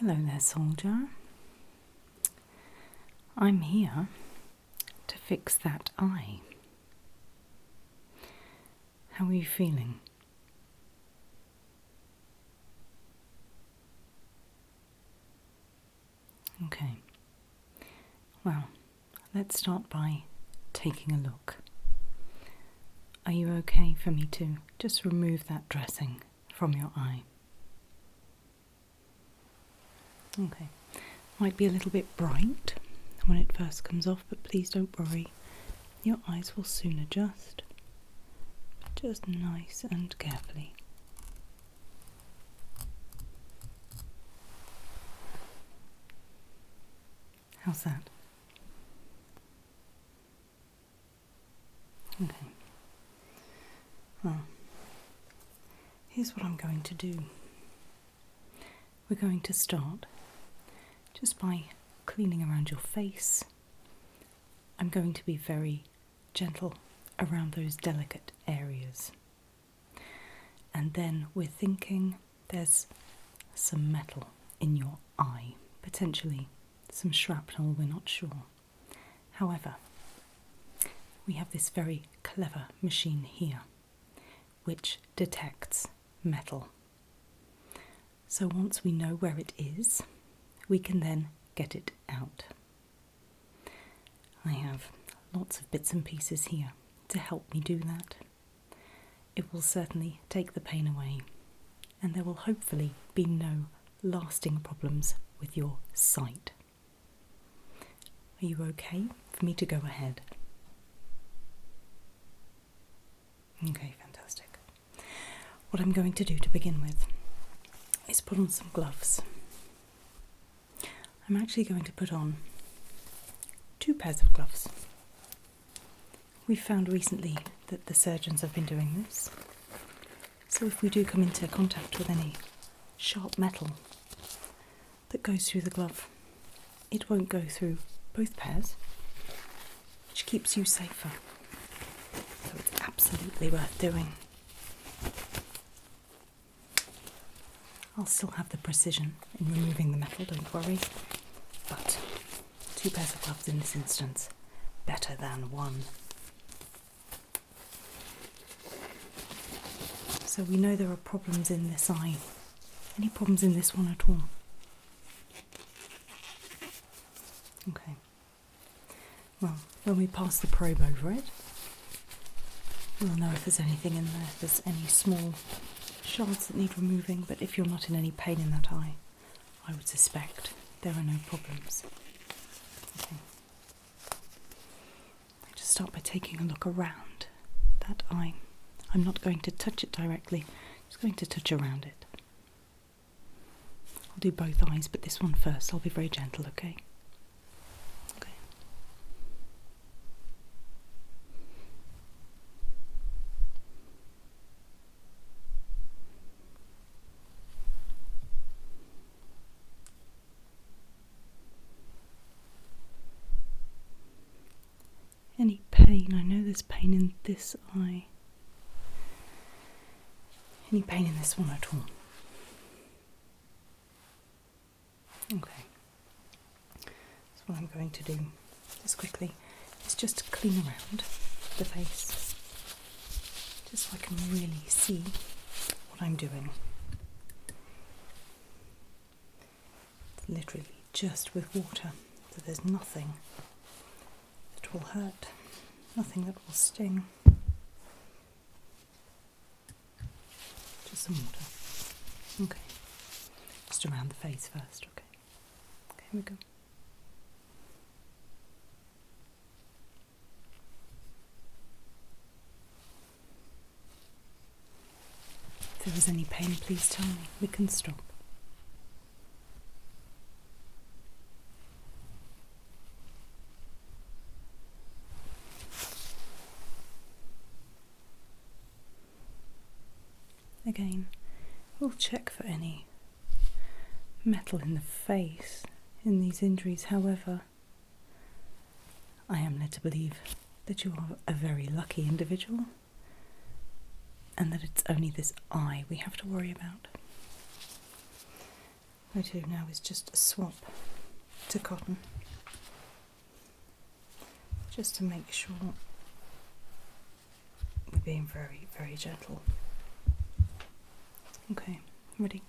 Hello there, soldier. I'm here to fix that eye. How are you feeling? Okay. Well, let's start by taking a look. Are you okay for me to just remove that dressing from your eye? Okay. Might be a little bit bright when it first comes off, but please don't worry. Your eyes will soon adjust. Just nice and carefully. How's that? Okay. Well, here's what I'm going to do. We're going to start just by cleaning around your face. I'm going to be very gentle around those delicate areas. And then we're thinking there's some metal in your eye, potentially some shrapnel, we're not sure. However, we have this very clever machine here which detects metal. So once we know where it is, we can then get it out. I have lots of bits and pieces here to help me do that. It will certainly take the pain away, and there will hopefully be no lasting problems with your sight. Are you okay for me to go ahead? Okay, fantastic. What I'm going to do to begin with is put on some gloves. I'm actually going to put on 2 pairs of gloves. We've found recently that the surgeons have been doing this. So if we do come into contact with any sharp metal that goes through the glove, it won't go through both pairs, which keeps you safer. So it's absolutely worth doing. I'll still have the precision in removing the metal, don't worry, but 2 pairs of gloves in this instance, better than 1. So we know there are problems in this eye. Any problems in this one at all? Okay. Well, when we pass the probe over it, we'll know if there's anything in there, if there's any small shards that need removing, but if you're not in any pain in that eye, I would suspect there are no problems. Okay. I just start by taking a look around that eye. I'm not going to touch it directly, just going to touch around it. I'll do both eyes, but this one first. I'll be very gentle, okay? Okay. Any pain? I know there's pain in this eye. Any pain in this one at all? Okay. So what I'm going to do, just quickly, is just clean around the face, just so I can really see what I'm doing. It's literally just with water, so there's nothing that will hurt, nothing that will sting. Just some water. Okay. Just around the face first, okay. Okay, here we go. If there is any pain, please tell me. We can stop. Again, we'll check for any metal in the face in these injuries. However, I am led to believe that you are a very lucky individual and that it's only this eye we have to worry about. What I do now is just swap to cotton, just to make sure we're being very, very gentle. Okay, ready?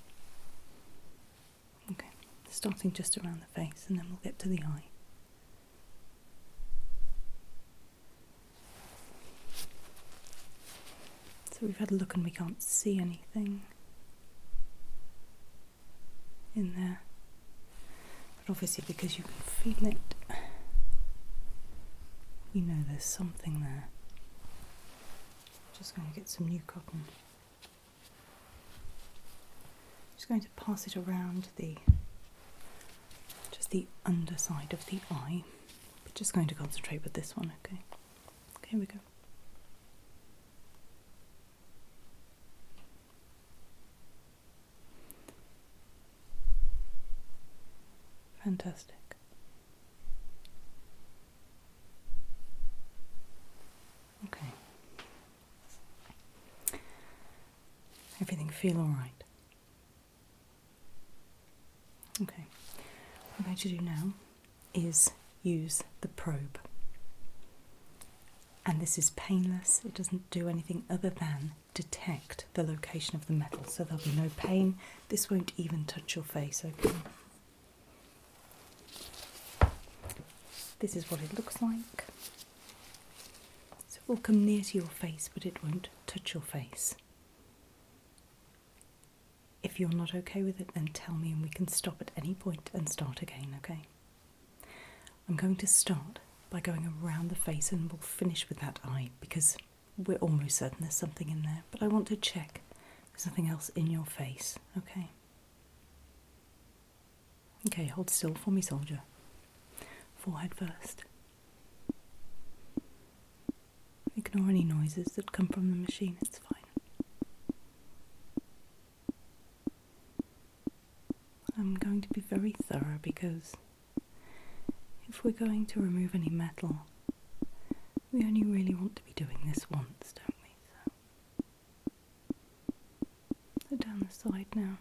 Okay, starting just around the face and then we'll get to the eye. So we've had a look and we can't see anything in there, but obviously because you can feel it, you know there's something there. Just going to get some new cotton. Just going to pass it around just the underside of the eye, but just going to concentrate with this one. Okay, here we go. Fantastic. Okay. Everything feel all right? Okay. What I'm going to do now is use the probe. And this is painless. It doesn't do anything other than detect the location of the metal. So there'll be no pain. This won't even touch your face, okay? This is what it looks like. So it will come near to your face, but it won't touch your face. If you're not okay with it, then tell me and we can stop at any point and start again, okay? I'm going to start by going around the face and we'll finish with that eye because we're almost certain there's something in there, but I want to check there's nothing else in your face, okay? Okay, hold still for me, soldier. Forehead first. Ignore any noises that come from the machine, it's fine. I'm going to be very thorough because if we're going to remove any metal, we only really want to be doing this once, don't we? So down the side now.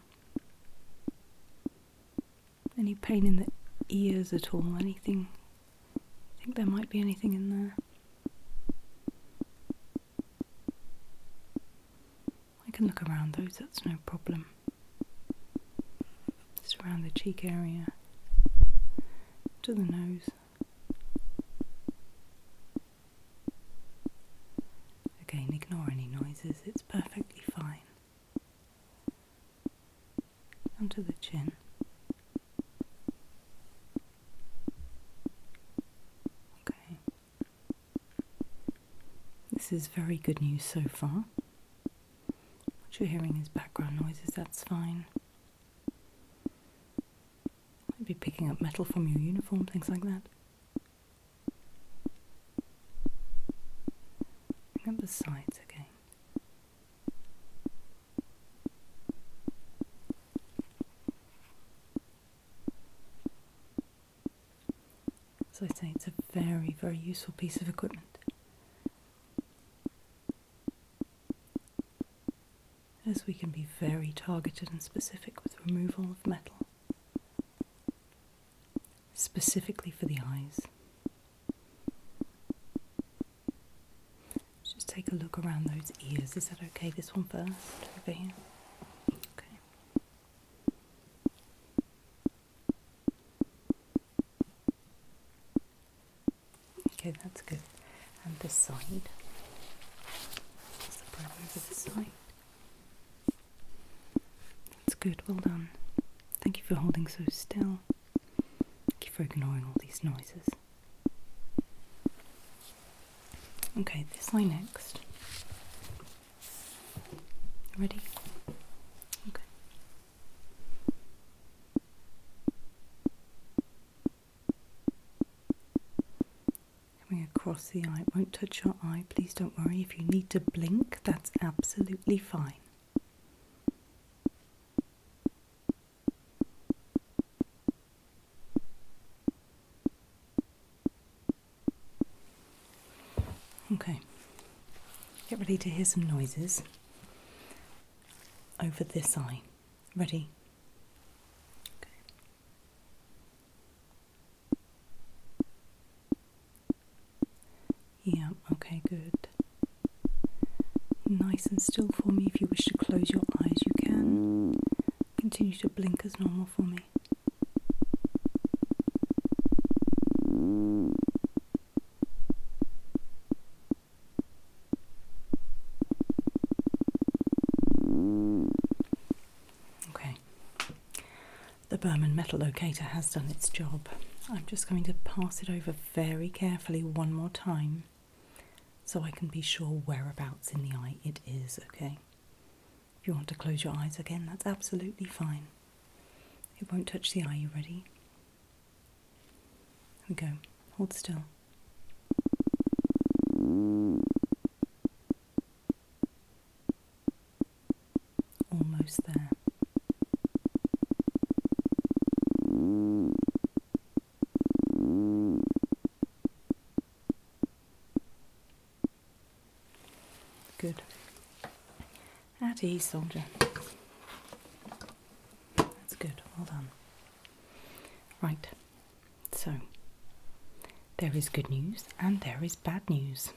Any pain in the ears at all? Anything? I think there might be anything in there. I can look around those, that's no problem. Just around the cheek area, to the nose. Again, ignore any noises, it's perfectly fine. Onto the chin. Okay. This is very good news so far. What you're hearing is background noises, that's fine. Might be picking up metal from your uniform, things like that. Bring up the sides again. As I say, it's a very, very useful piece of equipment. As we can be very targeted and specific with removal of metal. Specifically for the eyes. Just take a look around those ears. Is that okay? This one first, over here. Okay. Okay, that's good. And this side. That's the probe over this side. That's good, well done. Thank you for holding so still. Thank you for ignoring all these noises. Okay, this eye next. Ready? Okay. Coming across the eye, it won't touch your eye. Please don't worry. If you need to blink, that's absolutely fine. Okay, get ready to hear some noises over this eye. Ready? nice and still for me. If you wish to close your eyes, you can. Continue to blink as normal for me. Okay. The Berman metal locator has done its job. I'm just going to pass it over very carefully one more time so I can be sure whereabouts in the eye it is, okay? If you want to close your eyes again, that's absolutely fine. It won't touch the eye. You ready? Here we go. Hold still. Almost there. Good. At ease, soldier. That's good. Well done. Right. So, there is good news and there is bad news.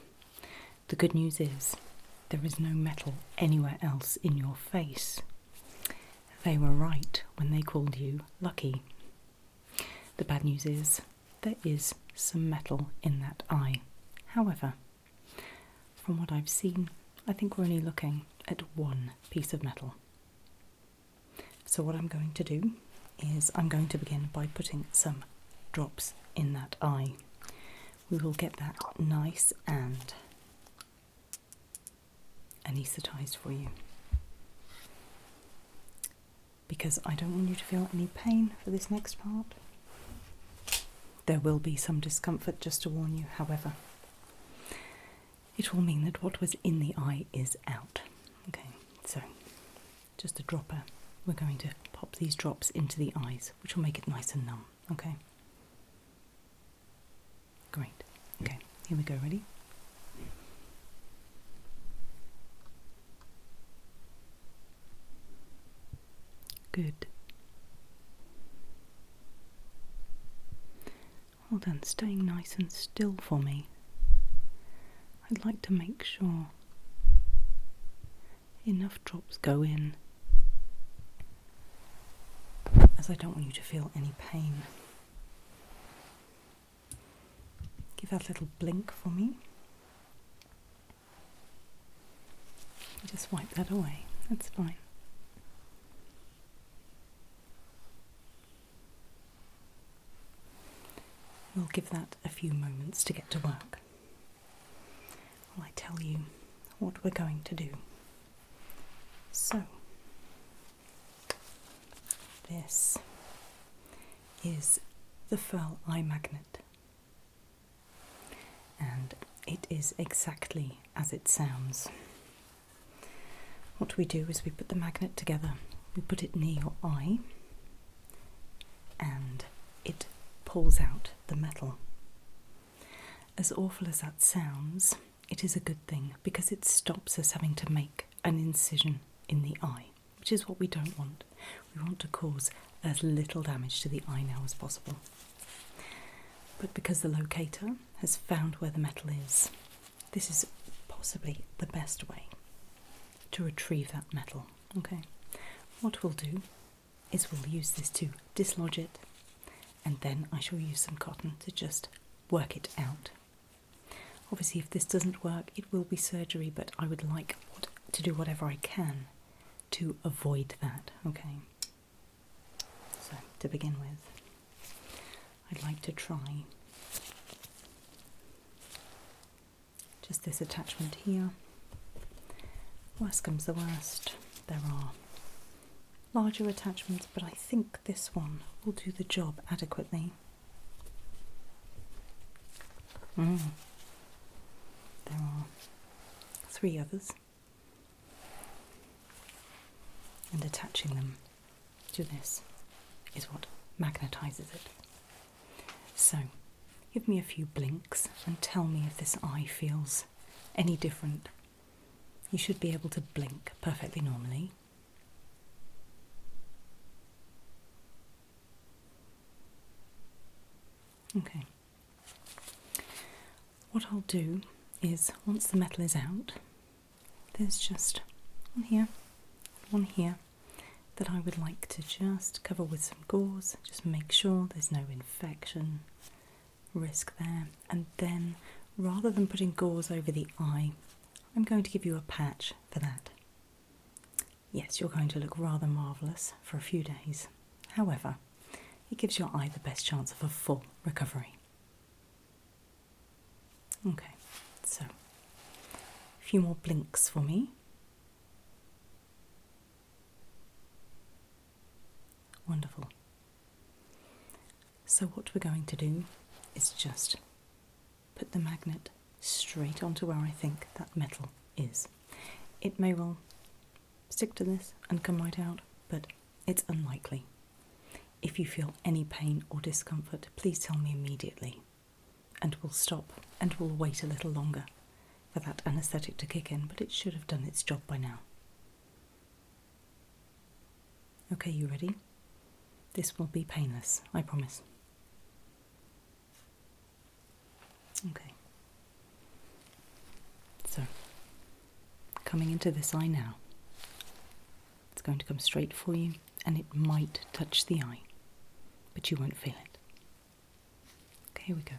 The good news is there is no metal anywhere else in your face. They were right when they called you lucky. The bad news is there is some metal in that eye. However, from what I've seen, I think we're only looking at one piece of metal. So what I'm going to do is I'm going to begin by putting some drops in that eye. We will get that nice and anaesthetised for you, because I don't want you to feel any pain for this next part. There will be some discomfort, just to warn you. However, it will mean that what was in the eye is out. Okay, so just a dropper. We're going to pop these drops into the eyes, which will make it nice and numb. Okay, great. Okay, here we go. Ready? Good. Well done. Staying nice and still for me. I'd like to make sure enough drops go in, as I don't want you to feel any pain. Give that little blink for me. Just wipe that away. That's fine. We'll give that a few moments to get to work while I tell you what we're going to do. So, this is the Furl eye magnet, and it is exactly as it sounds. What we do is we put the magnet together, we put it near your eye, and it pulls out the metal. As awful as that sounds, it is a good thing because it stops us having to make an incision in the eye, which is what we don't want. We want to cause as little damage to the eye now as possible. But because the locator has found where the metal is, this is possibly the best way to retrieve that metal. Okay, what we'll do is we'll use this to dislodge it, and then I shall use some cotton to just work it out. Obviously, if this doesn't work, it will be surgery, but I would like to do whatever I can to avoid that, okay? So, to begin with, I'd like to try just this attachment here. Worst comes the worst, there are larger attachments, but I think this one will do the job adequately. There are 3 others, and attaching them to this is what magnetizes it. So, give me a few blinks and tell me if this eye feels any different. You should be able to blink perfectly normally. Okay. What I'll do is, once the metal is out, there's just one here that I would like to just cover with some gauze, just make sure there's no infection risk there. And then, rather than putting gauze over the eye, I'm going to give you a patch for that. Yes, you're going to look rather marvellous for a few days. However, it gives your eye the best chance of a full recovery. Okay, so a few more blinks for me. Wonderful. So what we're going to do is just put the magnet straight onto where I think that metal is. It may well stick to this and come right out, but it's unlikely. If you feel any pain or discomfort, please tell me immediately, and we'll stop and we'll wait a little longer for that anaesthetic to kick in, but it should have done its job by now. Okay, you ready? This will be painless, I promise. Okay. So, coming into this eye now. It's going to come straight for you, and it might touch the eye, but you won't feel it. Okay, here we go.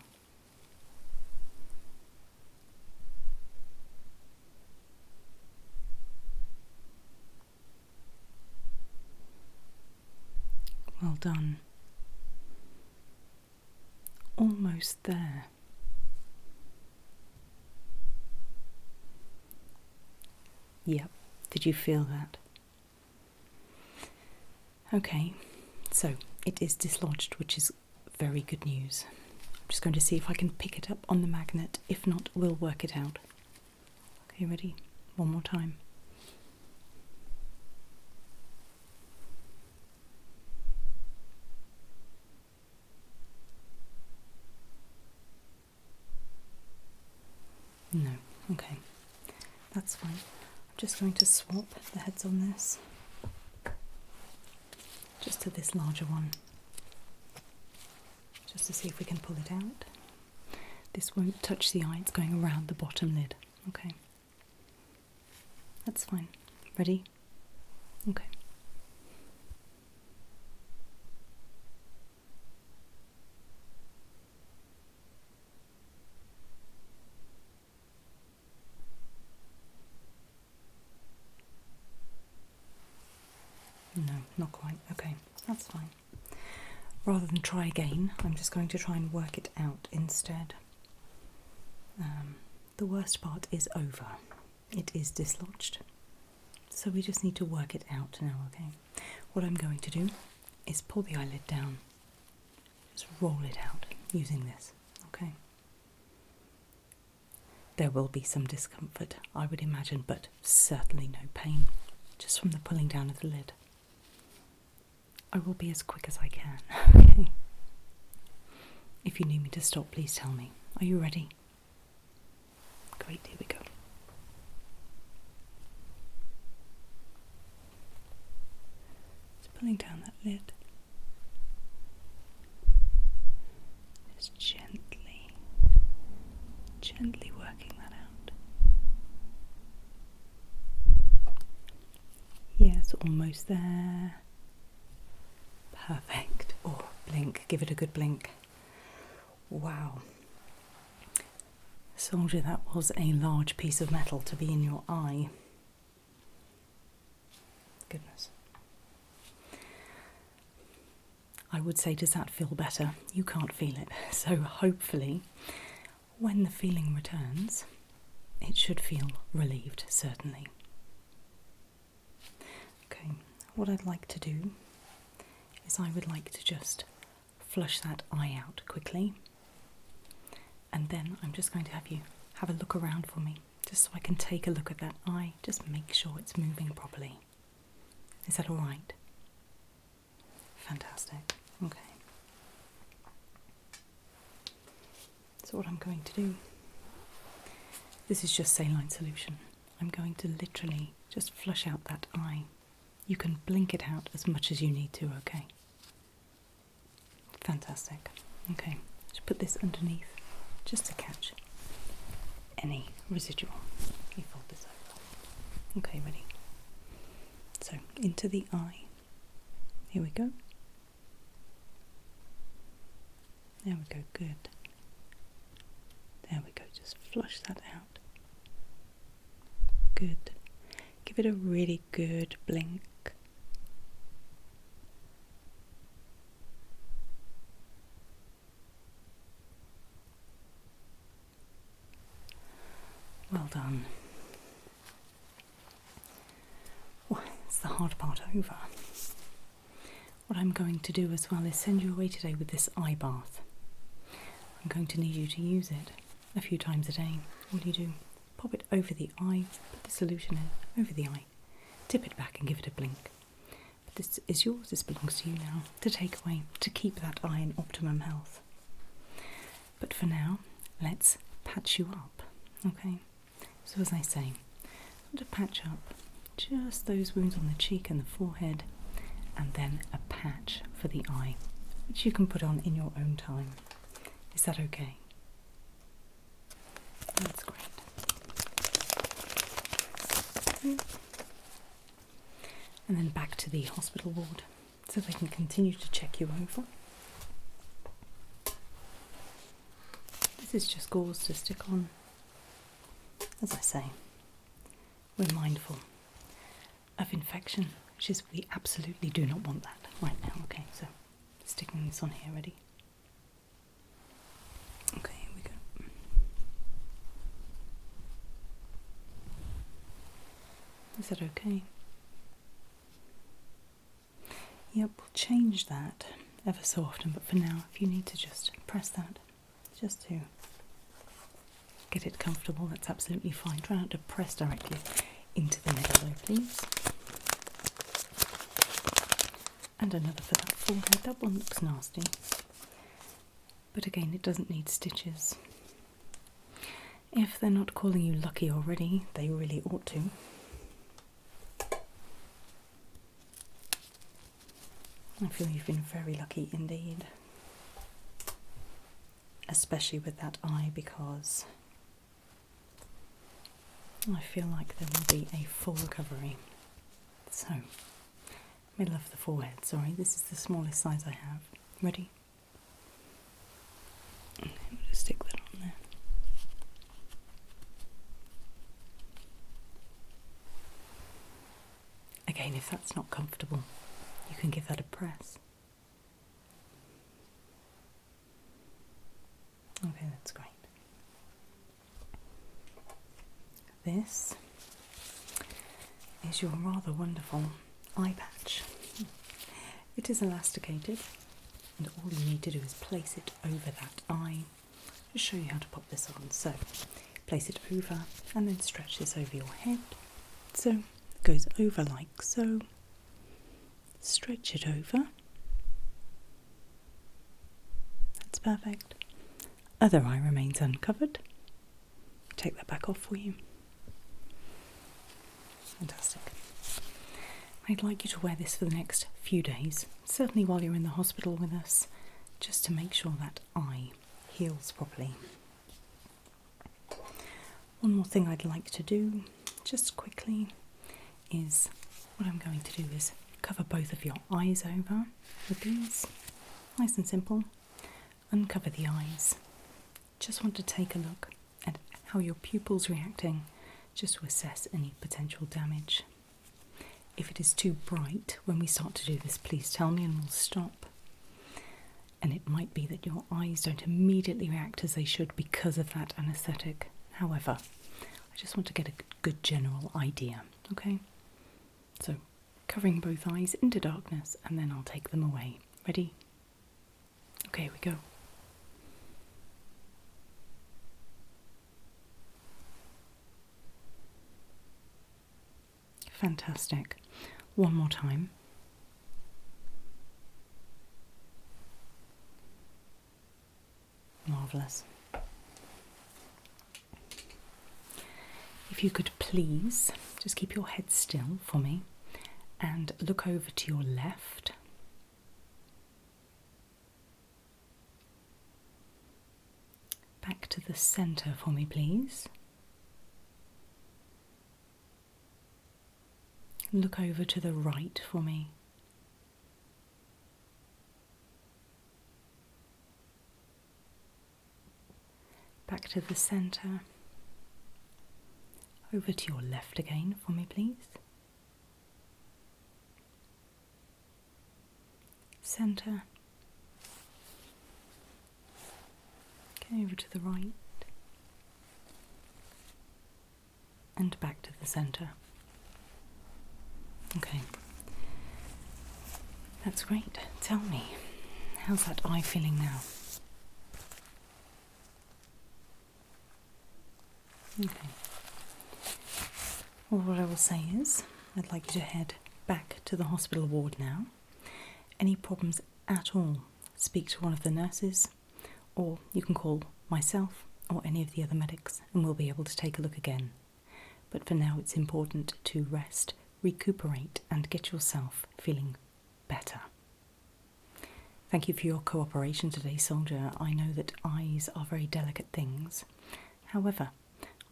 Well done. Almost there. Yep. Did you feel that? Okay, so it is dislodged, which is very good news. I'm just going to see if I can pick it up on the magnet. If not, we'll work it out. Okay, ready? One more time. No, okay, that's fine. I'm just going to swap the heads on this, just to this larger one, just to see if we can pull it out. This won't touch the eye, it's going around the bottom lid. Okay, that's fine. Ready? Okay. No, not quite. Okay, that's fine. Rather than try again, I'm just going to try and work it out instead. The worst part is over. It is dislodged. So we just need to work it out now, okay? What I'm going to do is pull the eyelid down. Just roll it out using this, okay? There will be some discomfort, I would imagine, but certainly no pain, just from the pulling down of the lid. I will be as quick as I can, okay? If you need me to stop, please tell me. Are you ready? Great, here we go. Just pulling down that lid. Just gently working that out. Yes, almost there. Perfect. Oh, blink. Give it a good blink. Wow. Soldier, that was a large piece of metal to be in your eye. Goodness. I would say, does that feel better? You can't feel it. So hopefully, when the feeling returns, it should feel relieved, certainly. Okay, what I'd like to do is I would like to just flush that eye out quickly, and then I'm just going to have you have a look around for me, just so I can take a look at that eye, just make sure it's moving properly. Is that all right? Fantastic. Okay. So what I'm going to do, this is just saline solution. I'm going to literally just flush out that eye. You can blink it out as much as you need to, okay? Fantastic. Okay, just put this underneath just to catch any residual. Let me fold this over. Okay, ready? So, into the eye. Here we go. There we go, good. There we go, just flush that out. Good. Give it a really good blink. Well done. Well, it's the hard part over. What I'm going to do as well is send you away today with this eye bath. I'm going to need you to use it a few times a day. All you do, pop it over the eye, put the solution in, over the eye, tip it back and give it a blink. But this is yours, this belongs to you now, to take away, to keep that eye in optimum health. But for now, let's patch you up, okay? So as I say, I want to patch up just those wounds on the cheek and the forehead, and then a patch for the eye, which you can put on in your own time. Is that okay? That's great. And then back to the hospital ward so they can continue to check you over. This is just gauze to stick on. As I say, we're mindful of infection, which is we absolutely do not want that right now. Okay, so sticking this on here, ready? Okay, here we go. Is that okay? Yep, we'll change that ever so often, but for now, if you need to just press that, just to get it comfortable, that's absolutely fine. Try not to press directly into the middle though, please. And another for that forehead. That one looks nasty. But again, it doesn't need stitches. If they're not calling you lucky already, they really ought to. I feel you've been very lucky indeed. Especially with that eye, because I feel like there will be a full recovery. So, middle of the forehead, sorry, this is the smallest size I have. Ready? Okay, we'll just stick that on there. Again, if that's not comfortable, you can give that a press. Okay, that's great. This is your rather wonderful eye patch. It is elasticated, and all you need to do is place it over that eye. Just show you how to pop this on. So, place it over and then stretch this over your head. So, it goes over like so. Stretch it over. That's perfect. Other eye remains uncovered. Take that back off for you. Fantastic. I'd like you to wear this for the next few days, certainly while you're in the hospital with us, just to make sure that eye heals properly. One more thing I'd like to do, just quickly, is what I'm going to do is cover both of your eyes over with these. Nice and simple. Uncover the eyes. Just want to take a look at how your pupil's reacting, just to assess any potential damage. If it is too bright when we start to do this, please tell me and we'll stop. And it might be that your eyes don't immediately react as they should because of that anaesthetic. However, I just want to get a good general idea, okay? So, covering both eyes into darkness, and then I'll take them away. Ready? Okay, here we go. Fantastic. One more time. Marvellous. If you could please just keep your head still for me and look over to your left. Back to the centre for me, please. Look over to the right for me. Back to the centre. Over to your left again for me, please. Centre. Okay, over to the right. And back to the centre. Okay. That's great. Tell me, how's that eye feeling now? Okay. Well, what I will say is, I'd like you to head back to the hospital ward now. Any problems at all, speak to one of the nurses, or you can call myself or any of the other medics and we'll be able to take a look again. But for now, it's important to rest, recuperate, and get yourself feeling better. Thank you for your cooperation today, soldier. I know that eyes are very delicate things. However,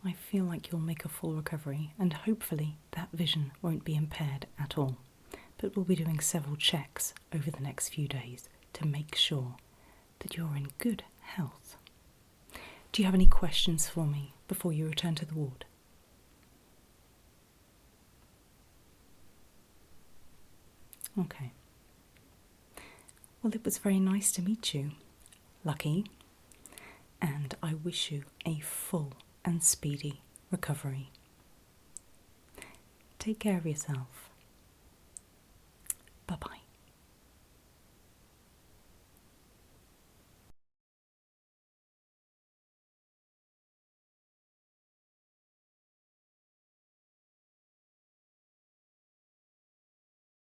I feel like you'll make a full recovery, and hopefully that vision won't be impaired at all. But we'll be doing several checks over the next few days to make sure that you're in good health. Do you have any questions for me before you return to the ward? Okay. Well, it was very nice to meet you, Lucky, and I wish you a full and speedy recovery. Take care of yourself. Bye-bye.